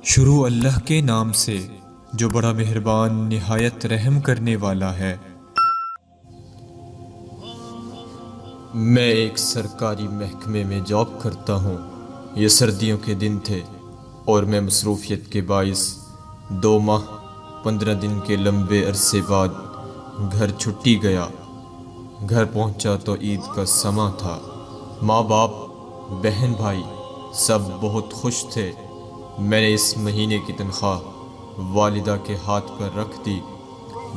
شروع اللہ کے نام سے جو بڑا مہربان نہایت رحم کرنے والا ہے۔ میں ایک سرکاری محکمے میں جاب کرتا ہوں۔ یہ سردیوں کے دن تھے اور میں مصروفیت کے باعث 2 ماہ 15 دن کے لمبے عرصے بعد گھر چھٹی گیا۔ گھر پہنچا تو عید کا سماں تھا۔ ماں باپ، بہن بھائی سب بہت خوش تھے۔ میں نے اس مہینے کی تنخواہ والدہ کے ہاتھ پر رکھ دی۔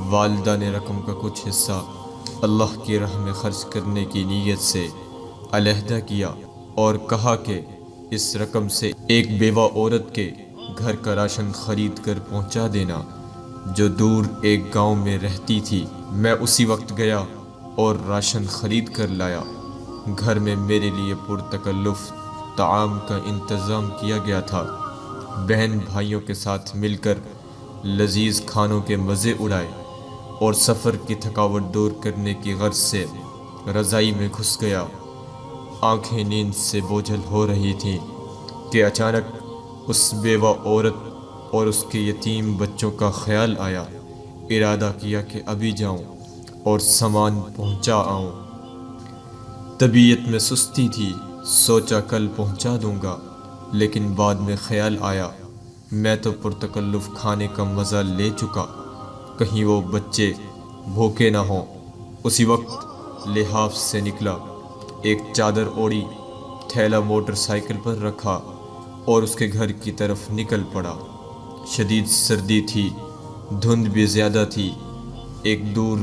والدہ نے رقم کا کچھ حصہ اللہ کی راہ میں خرچ کرنے کی نیت سے علیحدہ کیا اور کہا کہ اس رقم سے ایک بیوہ عورت کے گھر کا راشن خرید کر پہنچا دینا جو دور ایک گاؤں میں رہتی تھی۔ میں اسی وقت گیا اور راشن خرید کر لایا۔ گھر میں میرے لیے پرتکلف طعام کا انتظام کیا گیا تھا۔ بہن بھائیوں کے ساتھ مل کر لذیذ کھانوں کے مزے اڑائے اور سفر کی تھکاوٹ دور کرنے کی غرض سے رضائی میں گھس گیا۔ آنکھیں نیند سے بوجھل ہو رہی تھیں کہ اچانک اس بیوہ عورت اور اس کے یتیم بچوں کا خیال آیا۔ ارادہ کیا کہ ابھی جاؤں اور سامان پہنچا آؤں۔ طبیعت میں سستی تھی، سوچا کل پہنچا دوں گا، لیکن بعد میں خیال آیا میں تو پرتکلف کھانے کا مزہ لے چکا، کہیں وہ بچے بھوکے نہ ہوں۔ اسی وقت لحاف سے نکلا، ایک چادر اوڑی، تھیلا موٹر سائیکل پر رکھا اور اس کے گھر کی طرف نکل پڑا۔ شدید سردی تھی، دھند بھی زیادہ تھی۔ ایک دور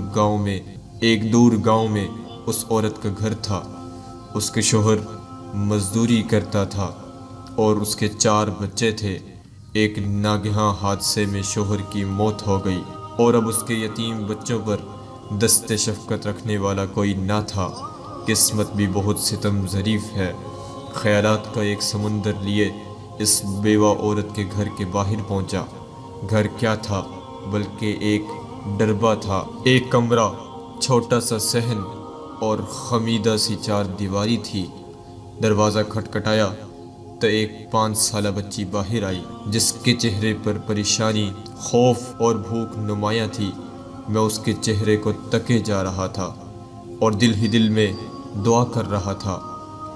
گاؤں میں اس عورت کا گھر تھا۔ اس کے شوہر مزدوری کرتا تھا اور اس کے 4 بچے تھے۔ ایک ناگہاں حادثے میں شوہر کی موت ہو گئی اور اب اس کے یتیم بچوں پر دست شفقت رکھنے والا کوئی نہ تھا۔ قسمت بھی بہت ستم ظریف ہے۔ خیالات کا ایک سمندر لیے اس بیوہ عورت کے گھر کے باہر پہنچا۔ گھر کیا تھا بلکہ ایک ڈربہ تھا۔ ایک کمرہ، چھوٹا سا صحن اور خمیدہ سی 4 دیواری تھی۔ دروازہ کھٹکھٹایا تو ایک 5 سالہ بچی باہر آئی جس کے چہرے پر پریشانی، خوف اور بھوک نمایاں تھی۔ میں اس کے چہرے کو تکے جا رہا تھا اور دل ہی دل میں دعا کر رہا تھا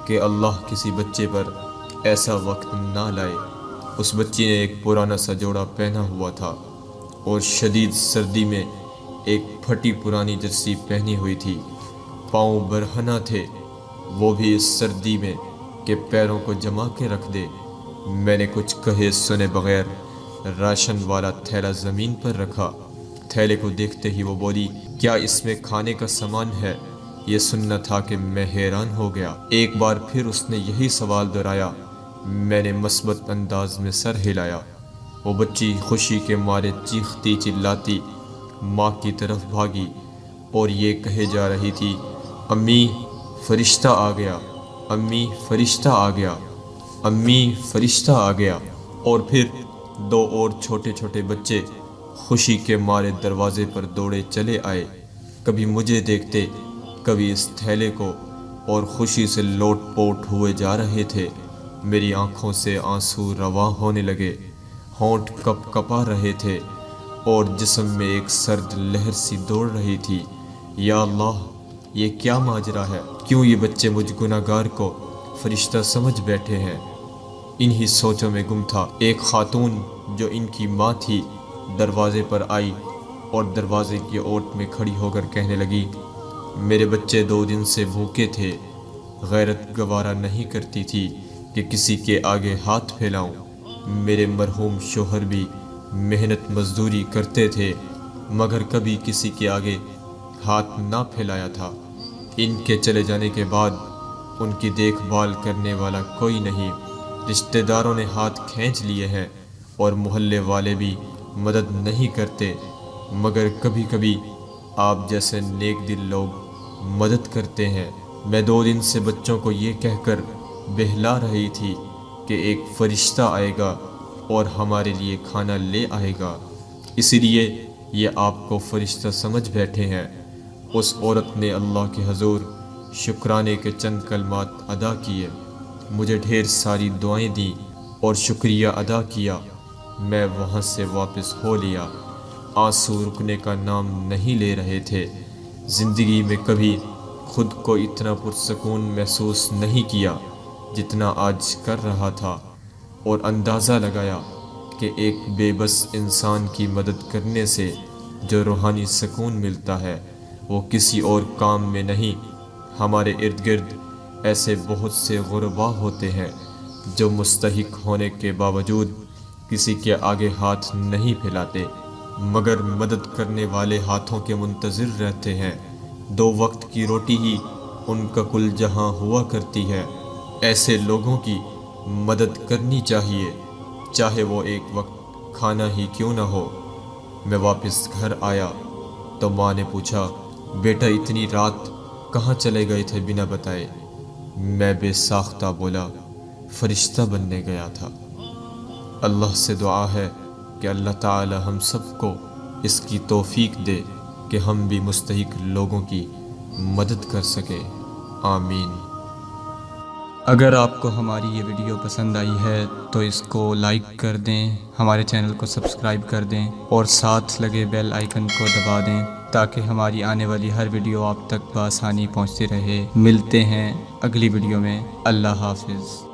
کہ اللہ کسی بچے پر ایسا وقت نہ لائے۔ اس بچی نے ایک پرانا سا جوڑا پہنا ہوا تھا اور شدید سردی میں ایک پھٹی پرانی جرسی پہنی ہوئی تھی۔ پاؤں برہنہ تھے، وہ بھی اس سردی میں کہ پیروں کو جما کے رکھ دے۔ میں نے کچھ کہے سنے بغیر راشن والا تھیلا زمین پر رکھا۔ تھیلے کو دیکھتے ہی وہ بولی، کیا اس میں کھانے کا سامان ہے؟ یہ سننا تھا کہ میں حیران ہو گیا۔ ایک بار پھر اس نے یہی سوال دہرایا۔ میں نے مثبت انداز میں سر ہلایا۔ وہ بچی خوشی کے مارے چیختی چلاتی ماں کی طرف بھاگی اور یہ کہے جا رہی تھی، امی فرشتہ آ گیا، امی فرشتہ آ گیا، امی فرشتہ آ گیا۔ اور پھر 2 اور چھوٹے چھوٹے بچے خوشی کے مارے دروازے پر دوڑے چلے آئے، کبھی مجھے دیکھتے، کبھی اس تھیلے کو، اور خوشی سے لوٹ پوٹ ہوئے جا رہے تھے۔ میری آنکھوں سے آنسو رواں ہونے لگے، ہونٹ کپ کپا رہے تھے اور جسم میں ایک سرد لہر سی دوڑ رہی تھی۔ یا اللہ، یہ کیا ماجرا ہے؟ کیوں یہ بچے مجھ گناہگار کو فرشتہ سمجھ بیٹھے ہیں؟ انہی سوچوں میں گم تھا۔ ایک خاتون جو ان کی ماں تھی دروازے پر آئی اور دروازے کی اوٹ میں کھڑی ہو کر کہنے لگی، میرے بچے 2 دن سے بھوکے تھے۔ غیرت گوارا نہیں کرتی تھی کہ کسی کے آگے ہاتھ پھیلاؤں۔ میرے مرحوم شوہر بھی محنت مزدوری کرتے تھے مگر کبھی کسی کے آگے ہاتھ نہ پھیلایا تھا۔ ان کے چلے جانے کے بعد ان کی دیکھ بھال کرنے والا کوئی نہیں۔ رشتہ داروں نے ہاتھ کھینچ لیے ہیں اور محلے والے بھی مدد نہیں کرتے، مگر کبھی کبھی آپ جیسے نیک دل لوگ مدد کرتے ہیں۔ میں 2 دن سے بچوں کو یہ کہہ کر بہلا رہی تھی کہ ایک فرشتہ آئے گا اور ہمارے لیے کھانا لے آئے گا، اسی لیے یہ آپ کو فرشتہ سمجھ بیٹھے ہیں۔ اس عورت نے اللہ کے حضور شکرانے کے چند کلمات ادا کیے، مجھے ڈھیر ساری دعائیں دیں اور شکریہ ادا کیا میں وہاں سے واپس ہو لیا۔ آنسو رکنے کا نام نہیں لے رہے تھے۔ زندگی میں کبھی خود کو اتنا پرسکون محسوس نہیں کیا جتنا آج کر رہا تھا، اور اندازہ لگایا کہ ایک بے بس انسان کی مدد کرنے سے جو روحانی سکون ملتا ہے وہ کسی اور کام میں نہیں۔ ہمارے ارد گرد ایسے بہت سے غرباء ہوتے ہیں جو مستحق ہونے کے باوجود کسی کے آگے ہاتھ نہیں پھیلاتے، مگر مدد کرنے والے ہاتھوں کے منتظر رہتے ہیں۔ 2 وقت کی روٹی ہی ان کا کل جہاں ہوا کرتی ہے۔ ایسے لوگوں کی مدد کرنی چاہیے، چاہے وہ ایک وقت کھانا ہی کیوں نہ ہو۔ میں واپس گھر آیا تو ماں نے پوچھا، بیٹا اتنی رات کہاں چلے گئے تھے بنا بتائے؟ میں بے ساختہ بولا، فرشتہ بننے گیا تھا۔ اللہ سے دعا ہے کہ اللہ تعالی ہم سب کو اس کی توفیق دے کہ ہم بھی مستحق لوگوں کی مدد کر سکیں، آمین۔ اگر آپ کو ہماری یہ ویڈیو پسند آئی ہے تو اس کو لائک کر دیں، ہمارے چینل کو سبسکرائب کر دیں اور ساتھ لگے بیل آئیکن کو دبا دیں تاکہ ہماری آنے والی ہر ویڈیو آپ تک بآسانی پہنچتی رہے۔ ملتے ہیں اگلی ویڈیو میں۔ اللہ حافظ۔